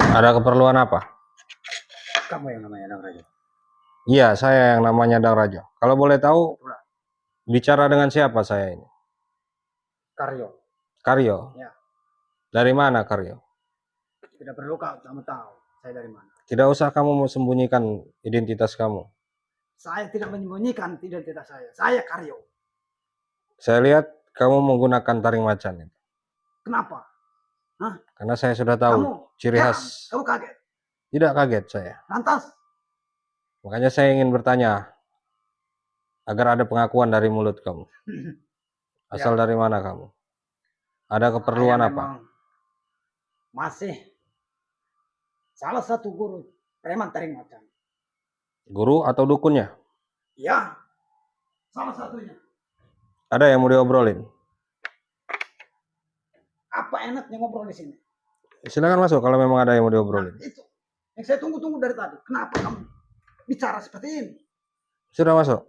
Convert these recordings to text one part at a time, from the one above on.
Ada keperluan apa? Kamu yang namanya Dang Rajo. Iya, saya yang namanya Dang Rajo. Kalau boleh tahu, bicara dengan siapa saya ini? Karyo. Karyo? Ya. Dari mana Karyo? Tidak perlu kamu tahu saya dari mana. Tidak usah kamu sembunyikan identitas kamu. Saya tidak menyembunyikan identitas saya. Saya Karyo. Saya lihat kamu menggunakan taring macan. Kenapa? Hah? Karena saya sudah tahu Kamu ciri khas. Kamu kaget? Tidak kaget saya. Lantas? Makanya saya ingin bertanya agar ada pengakuan dari mulut kamu. Asal dari mana kamu? Ada keperluan apa? Masih salah satu guru preman taring macan. Guru atau dukunnya? Ya, salah satunya. Ada yang mau diobrolin? Apa enaknya ngobrol di sini? Silakan masuk kalau memang ada yang mau diobrolin. Nah, itu yang saya tunggu-tunggu dari tadi. Kenapa kamu bicara seperti ini? Sudah masuk.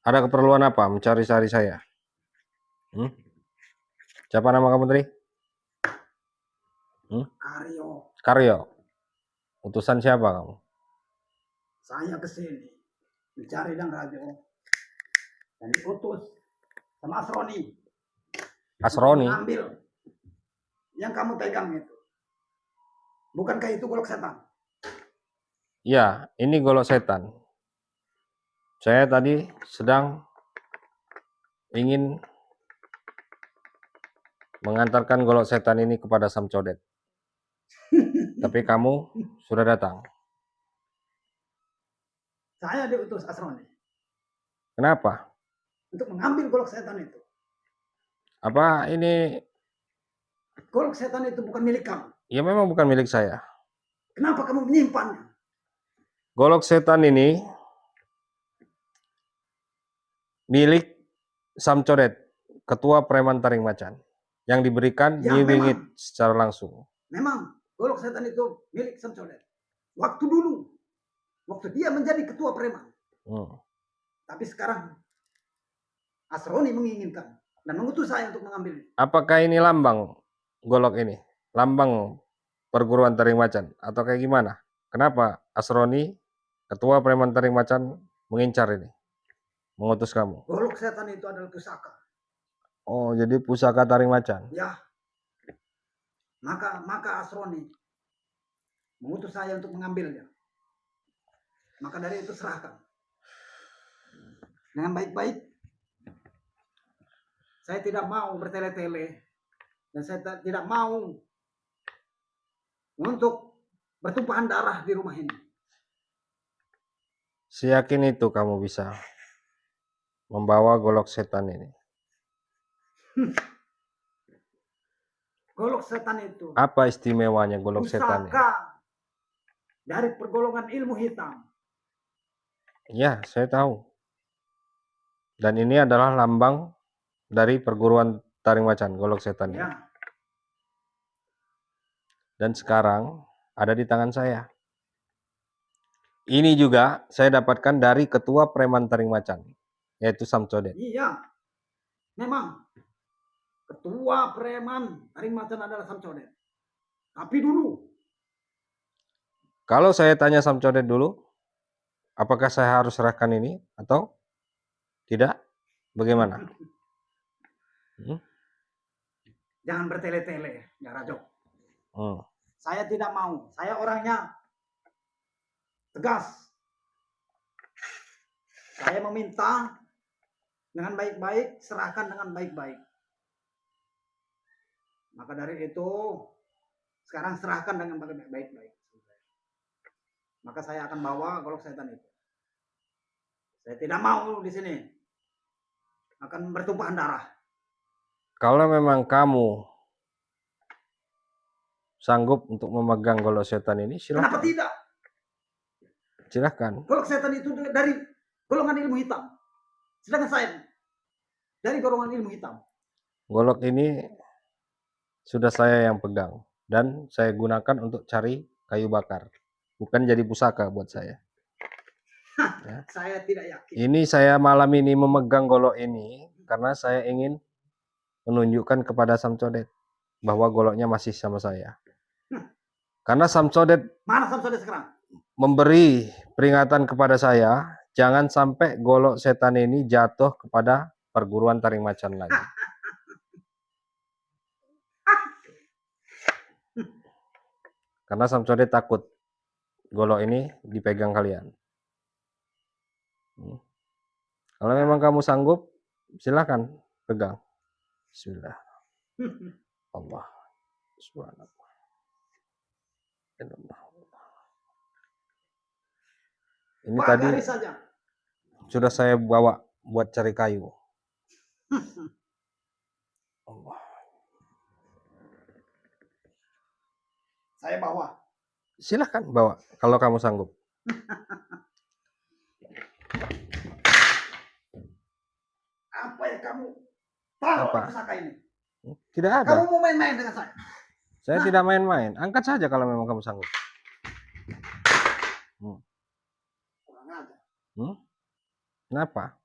Ada keperluan apa mencari-cari saya? Siapa nama kamu tadi? Karyo. Karyo. Utusan siapa kamu? Saya kesini mencari Dang Rajo dan diutus sama Asroni. Asroni? Ambil yang kamu pegang itu. Bukankah itu golok setan? Ya, ini golok setan. Saya tadi sedang ingin mengantarkan golok setan ini kepada Samcodet. Tapi kamu sudah datang. Saya diutus Asroni. Kenapa? Untuk mengambil golok setan itu. Apa ini? Golok setan itu bukan milik kamu. Ya memang bukan milik saya. Kenapa kamu menyimpannya? Golok setan ini milik Samcodet, ketua preman taring macan, yang diberikan Nyi Wingit secara langsung. Memang golok setan itu milik Samcodet. Waktu dulu, waktu dia menjadi ketua preman. Tapi sekarang Asroni menginginkan dan mengutus saya untuk mengambil. Apakah ini lambang golok ini? Lambang perguruan taring macan atau kayak gimana? Kenapa Asroni, ketua preman taring macan, mengincar ini? Mengutus kamu? Golok setan itu adalah pusaka. Oh, jadi pusaka taring macan? Ya. Maka Asroni mengutus saya untuk mengambilnya. Maka dari itu serahkan. Dengan baik-baik. Saya tidak mau bertele-tele. Dan saya tidak mau untuk bertumpahan darah di rumah ini. Seyakin itu kamu bisa membawa golok setan ini? Golok setan itu. Apa istimewanya golok setan ini? Dari pergolongan ilmu hitam. Ya, saya tahu. Dan ini adalah lambang dari perguruan taring macan, golok setan ini. Ya. Dan sekarang ada di tangan saya. Ini juga saya dapatkan dari ketua preman taring macan, yaitu Samcodet. Iya, memang ketua preman taring macan adalah Samcodet. Tapi dulu, kalau saya tanya Samcodet dulu, apakah saya harus serahkan ini atau tidak? Bagaimana? Jangan bertele-tele, ya Rajo. Saya tidak mau. Saya orangnya tegas. Saya meminta dengan baik-baik, serahkan dengan baik-baik. Maka dari itu, sekarang serahkan dengan baik-baik. Maka saya akan bawa golok setan itu. Saya tidak mau di sini akan bertumpahan darah. Kalau memang kamu sanggup untuk memegang golok setan ini, silakan. Kenapa tidak? Silakan. Golok setan itu dari golongan ilmu hitam. Sedangkan saya dari golongan ilmu hitam. Golok ini sudah saya yang pegang dan saya gunakan untuk cari kayu bakar bukan jadi pusaka buat saya. Ya. Saya tidak yakin. Ini saya malam ini memegang golok ini karena saya ingin menunjukkan kepada Samcodet bahwa goloknya masih sama saya. Karena Samcodet Mana Samsudin sekarang? memberi peringatan kepada saya, jangan sampai golok setan ini jatuh kepada perguruan taring macan lagi. Karena Samcodet takut golok ini dipegang kalian. Kalau memang kamu sanggup, silakan pegang. Bismillah. Allah. Subhanallah. Ini tadi Pagari saja. sudah saya bawa buat cari kayu. Allah. Saya bawa. Silahkan bawa kalau kamu sanggup. Apa yang kamu tahu Apa? pusaka ini? Tidak ada. Kamu mau main-main dengan saya? Saya tidak main-main. Angkat saja kalau memang kamu sanggup. Kurang aja. Kenapa?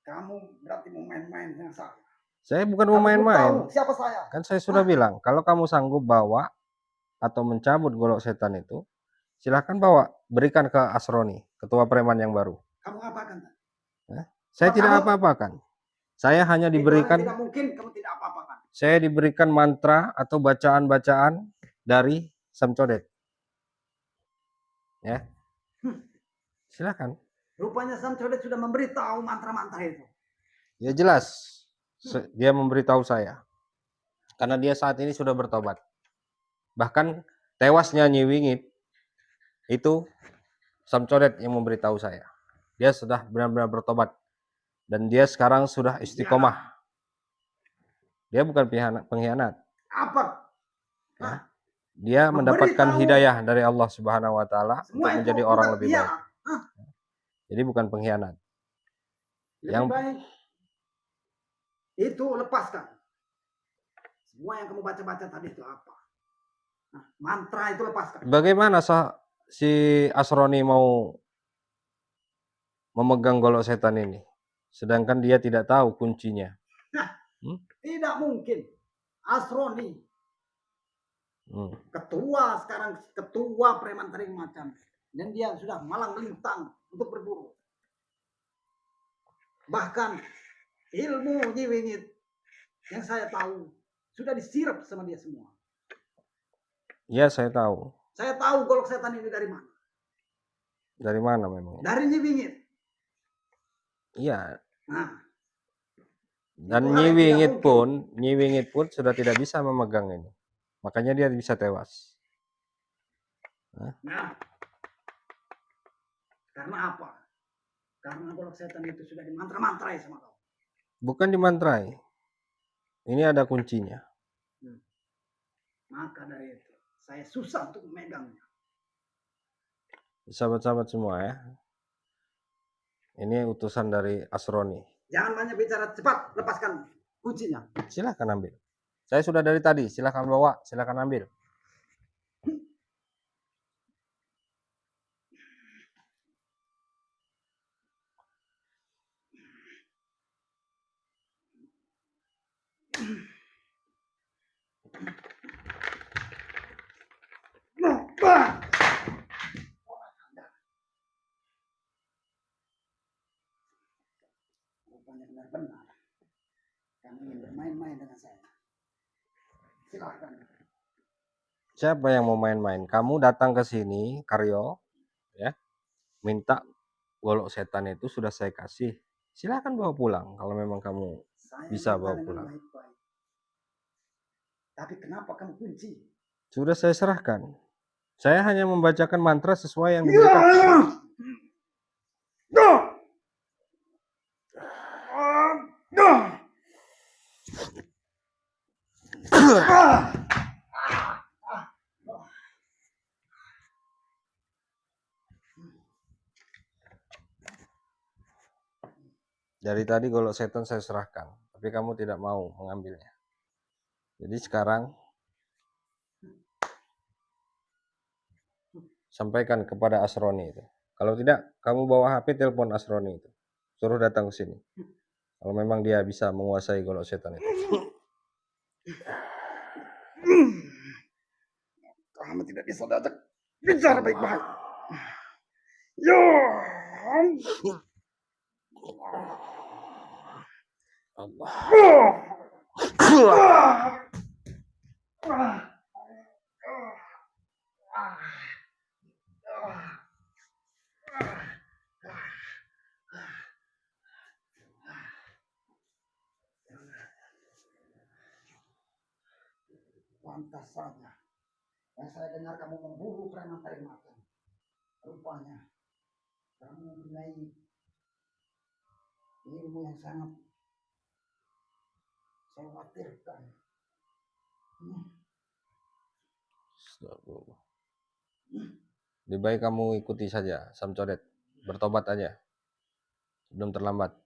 Kamu berarti mau main-main dengan saya. Saya bukan mau Kamu main-main. tahu siapa saya? Kan saya sudah bilang, kalau kamu sanggup bawa atau mencabut golok setan itu, silahkan bawa, berikan ke Asroni, ketua preman yang baru. Kamu apakan? Saya Apa tidak kamu? apa-apakan. Saya hanya Itu diberikan, tidak mungkin kamu tidak apa-apakan. saya diberikan mantra atau bacaan-bacaan dari Samcodet. Ya, silakan. Rupanya Samcodet sudah memberitahu mantra-mantra itu. Ya jelas, dia memberitahu saya. Karena dia saat ini sudah bertobat. Bahkan tewasnya Nyi Wingit itu Samcodet yang memberitahu saya. Dia sudah benar-benar bertobat. Dan dia sekarang sudah istiqomah. Dia bukan pengkhianat. Apa? Ya. Dia mendapatkan hidayah dari Allah Subhanahu wa taala untuk menjadi orang lebih baik. Jadi bukan pengkhianat. Lebih baik itu lepaskan. Semua yang kamu baca-baca tadi itu apa? Nah, mantra itu lepaskan. Bagaimana si Asroni mau memegang golok setan ini? Sedangkan dia tidak tahu kuncinya. Tidak mungkin. Asroni ketua preman taring macan, dan dia sudah malang melintang untuk berburu. Bahkan ilmu Nyi Wingit yang saya tahu sudah disirap sama dia semua. Iya, saya tahu. Saya tahu golok setan ini dari mana. Dari mana memang? Dari Nyi Wingit. Iya. Nah, dan Nyi Wingit pun sudah tidak bisa memegang ini. Makanya dia bisa tewas. Nah, karena apa? Karena golok setan itu sudah dimantra-mantrai sama kau. Bukan dimantrai. Ini ada kuncinya. Maka dari itu, saya susah untuk memegangnya. Sahabat-sahabat semua ya. Ini utusan dari Asroni. Jangan banyak bicara, cepat lepaskan kuncinya. Silahkan ambil. Saya sudah dari tadi, silahkan bawa, silahkan ambil. Rupanya benar-benar kamu ingin bermain-main dengan saya. Silakan. Siapa yang mau main-main? Kamu datang ke sini, Karyo, ya, minta golok setan itu sudah saya kasih. Silahkan bawa pulang kalau memang kamu bisa bawa pulang. Baik-baik. Tapi kenapa kamu kunci? Sudah saya serahkan. Saya hanya membacakan mantra sesuai yang diberikan. Dari tadi golok setan saya serahkan, tapi kamu tidak mau mengambilnya. Jadi sekarang sampaikan kepada Asroni itu. Kalau tidak, kamu bawa HP, telepon Asroni itu. Suruh datang ke sini. Kalau memang dia bisa menguasai golok setan itu. Kamu tidak bisa diajak bicara baik-baik. Ya. Allah. Pantas saja. Yang saya dengar kamu memburu preman taring macan. Rupanya kamu mempunyai ilmu yang sangat saya khawatirkan. Lebih baik kamu ikuti saja Sam Codet. Bertobat aja. Sebelum terlambat.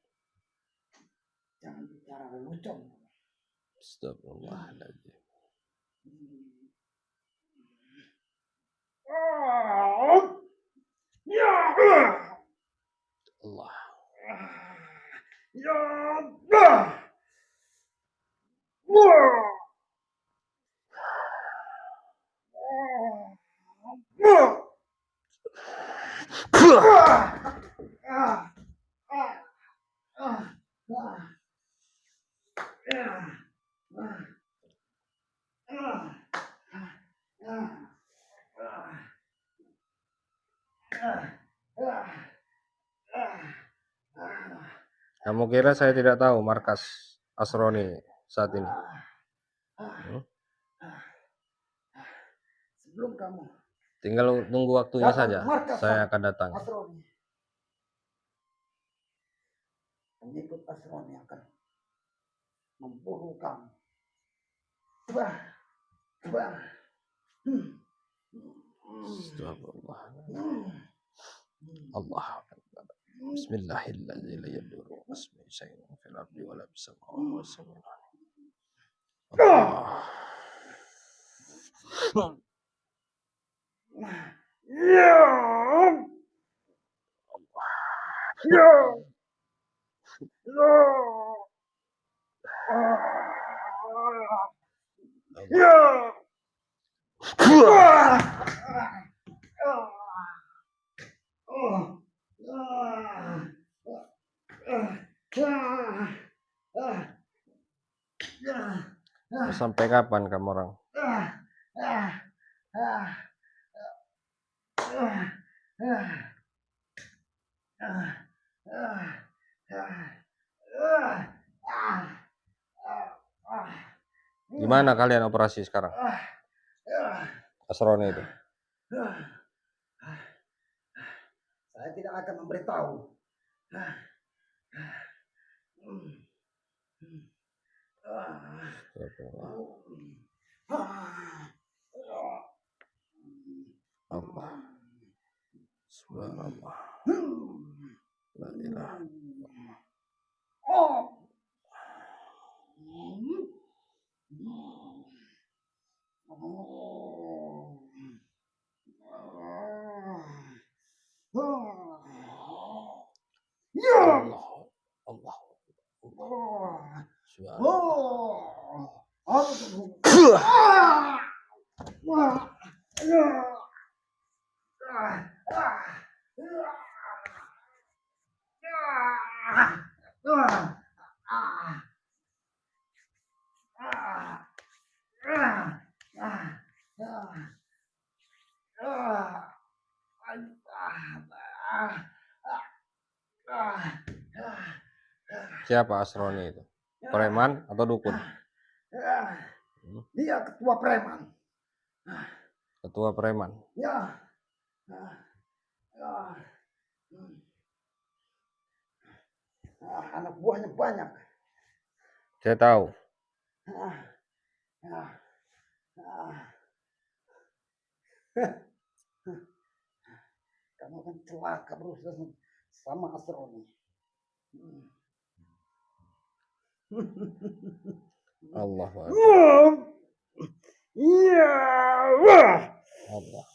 Jangan bicara lelucon. Astagfirullahaladzim. Allah. Kamu kira saya tidak tahu markas Asroni saat ini? Sebelum kamu Tinggal tunggu waktunya datang saja. ke markas Saya akan datang. Asroni. Pengikut Asroni akan memburu kamu. Astagfirullah. Allah Akbar. Bismillahirrahmanirrahim. La yadurru ismihi syai'un fil ardi wa la fis samawati wa samiul alim. Allah. Sampai kapan kamu orang? Gimana kalian operasi sekarang? Asroni itu. Saya tidak akan memberitahu. Allah. Subhanallah. La ilaha illallah. Allah. Siapa Asroni itu? Preman atau dukun? Dia ketua preman. Ketua preman. Ya. Anak buahnya banyak. Saya tahu. Kamu akan celaka berusaha sama Asroni. Allah. Iya. Allah.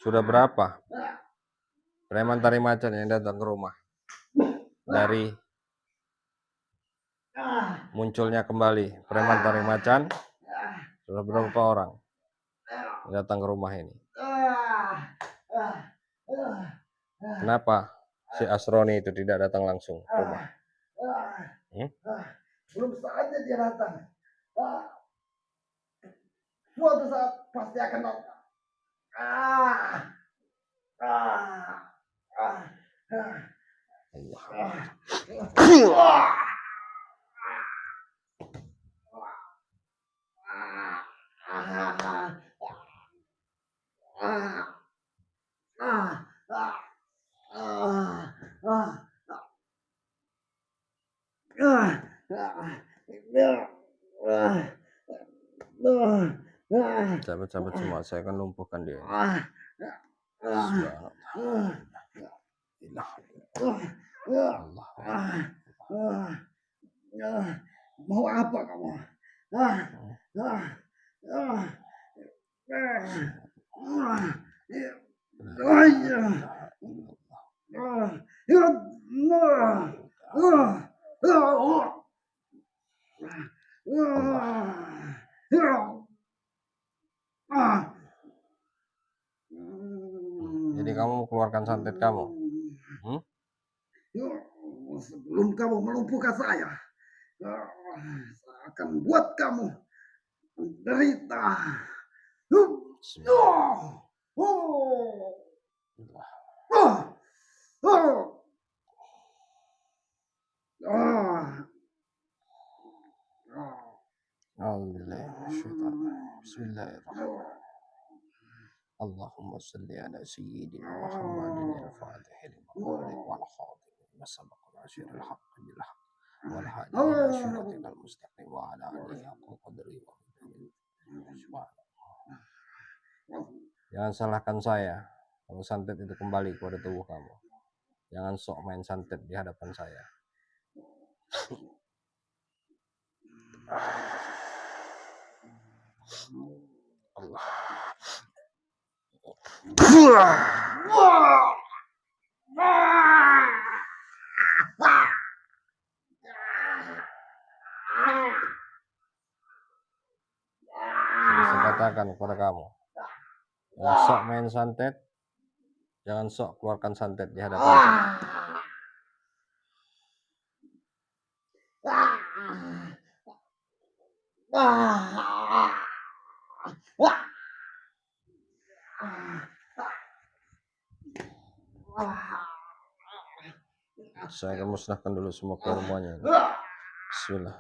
Sudah berapa preman taring macan yang datang ke rumah dari munculnya kembali preman taring macan? Sudah berapa orang yang datang ke rumah ini? Kenapa si Asroni itu tidak datang langsung ke rumah? Belum saatnya dia datang. Suatu saat pasti akan datang. Sahabat-sahabat semua, saya akan lumpuhkan dia. Mau apa kamu? Jadi kamu keluarkan santet kamu? Sebelum kamu melumpuhkan saya akan buat kamu menderita. Bismillahirrahmanirrahim. Allahumma salli ala sayyidina Muhammadin al-Fatih lima ughliq wal khatim lima sabaq nasir al-haqq bil haqq wal hadi ila siratikal mustaqim wa ala alihi haqqa qadri wa miqdarihi. Jangan salahkan saya kalau santet itu kembali kepada tubuh kamu. Jangan sok main santet di hadapan saya. Allah. Saya katakan kepada kamu, jangan sok main santet, jangan sok keluarkan santet di hadapan saya. Saya akan musnahkan dulu semua keilmuannya. Bismillah.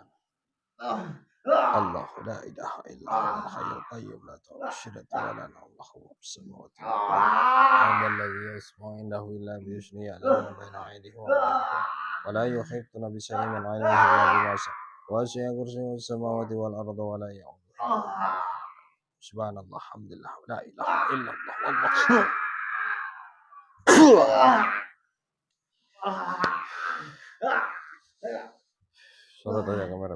Allah la ilaha illallah hayyul qayyum la ta'khudhuhu sinatun wa la nawm lahu ma fis samawati wal ardi alladhi yasma'u indahu illa bi idhnihi ya'lamu ma bayna aydihim wa ma khalfahum wa la yuhituna bi shay'in min 'ilmihi illa bima sha'a wa wasi'a kursiyyuhu as-samawati wal arda wa la ya'uduhu. Subhanallah, alhamdulillah, la ilaha illallah, wallahu. Sorot aja kamera.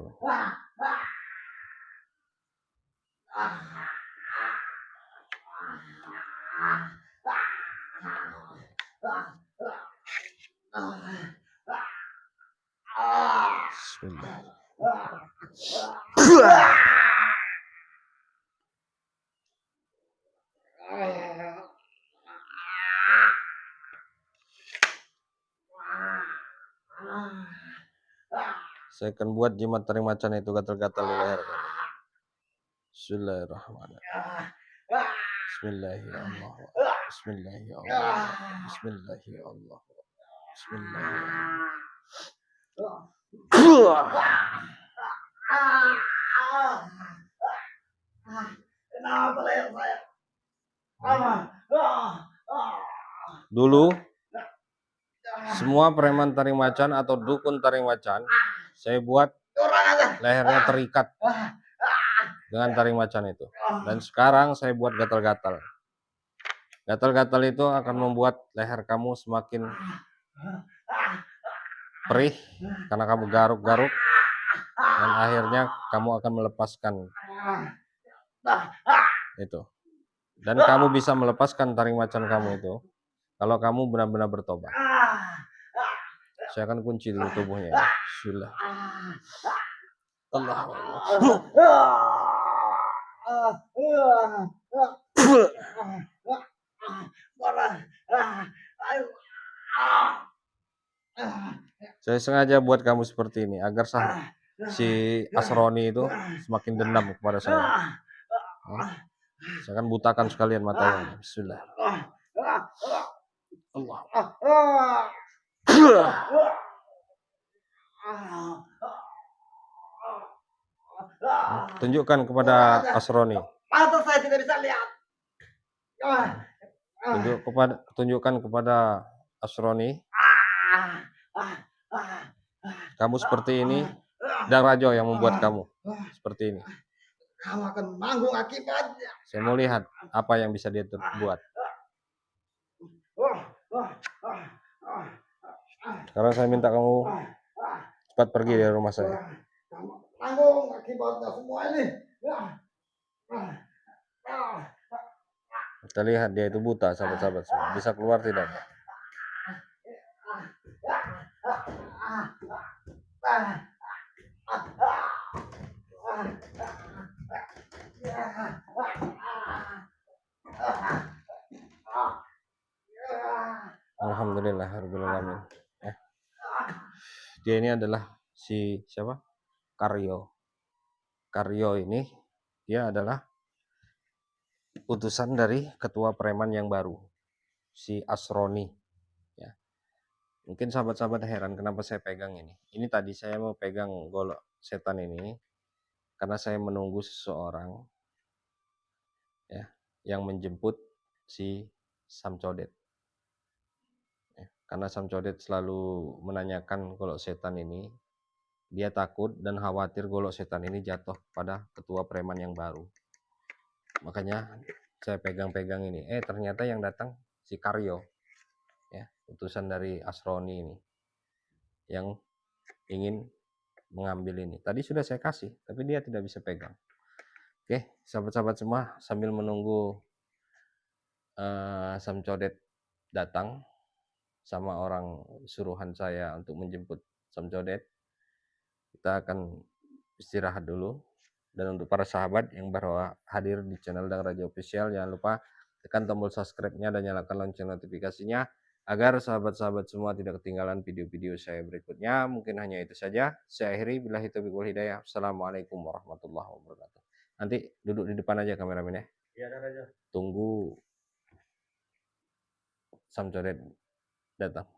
Bismillah. Saya akan buat jimat taring macan itu gatal-gatal di leher kamu. Bismillahirrahmanirrahim. Bismillahirrahmanirrahim. Bismillahirrahmanirrahim. Bismillahirrahmanirrahim. Kenapa leher saya? Dulu semua preman taring macan atau dukun taring macan saya buat lehernya terikat dengan taring macan itu. Dan sekarang saya buat gatal-gatal. Gatal-gatal itu akan membuat leher kamu semakin perih karena kamu garuk-garuk, dan akhirnya kamu akan melepaskan itu. Dan kamu bisa melepaskan taring macan kamu itu kalau kamu benar-benar bertobat. Saya akan kunci dulu tubuhnya. Bismillah. Allah. Saya sengaja buat kamu seperti ini agar si Asroni itu semakin dendam kepada saya. Saya akan butakan sekalian matanya. Bismillah. Allah. Tunjukkan kepada Asroni. Mata saya tidak bisa lihat. Tunjukkan kepada Asroni. Kamu seperti ini, dan Rajo yang membuat kamu seperti ini. Kamu akan menanggung akibatnya. Saya mau lihat apa yang bisa dia buat. Sekarang saya minta kamu cepat pergi dari rumah saya. Kamu tanggung akibatnya semua ini. Kita lihat dia itu buta, sahabat-sahabat semua. Bisa keluar tidak? Alhamdulillah rabbil alamin. Dia ini adalah si siapa? Karyo. Karyo ini dia adalah utusan dari ketua preman yang baru, si Asroni. Ya. Mungkin sahabat-sahabat heran kenapa saya pegang ini. Ini tadi saya mau pegang golok setan ini karena saya menunggu seseorang ya yang menjemput si Samcodet. Karena Samcodet selalu menanyakan golok setan ini, dia takut dan khawatir golok setan ini jatuh pada ketua preman yang baru. Makanya saya pegang-pegang ini. Ternyata yang datang si Karyo, ya, utusan dari Asroni ini, yang ingin mengambil ini. Tadi sudah saya kasih, tapi dia tidak bisa pegang. Oke, sahabat-sahabat semua, sambil menunggu Samcodet datang sama orang suruhan saya untuk menjemput Samcodet, kita akan istirahat dulu. Dan untuk para sahabat yang baru hadir di channel Dang Raja Official, jangan lupa tekan tombol subscribe-nya dan nyalakan lonceng notifikasinya agar sahabat-sahabat semua tidak ketinggalan video-video saya berikutnya. Mungkin hanya itu saja. Saya akhiri, billahi taufiq wal hidayah. Assalamualaikum warahmatullahi wabarakatuh. Nanti duduk di depan aja kameramen ya. Iya, Raja. Tunggu Samcodet datang.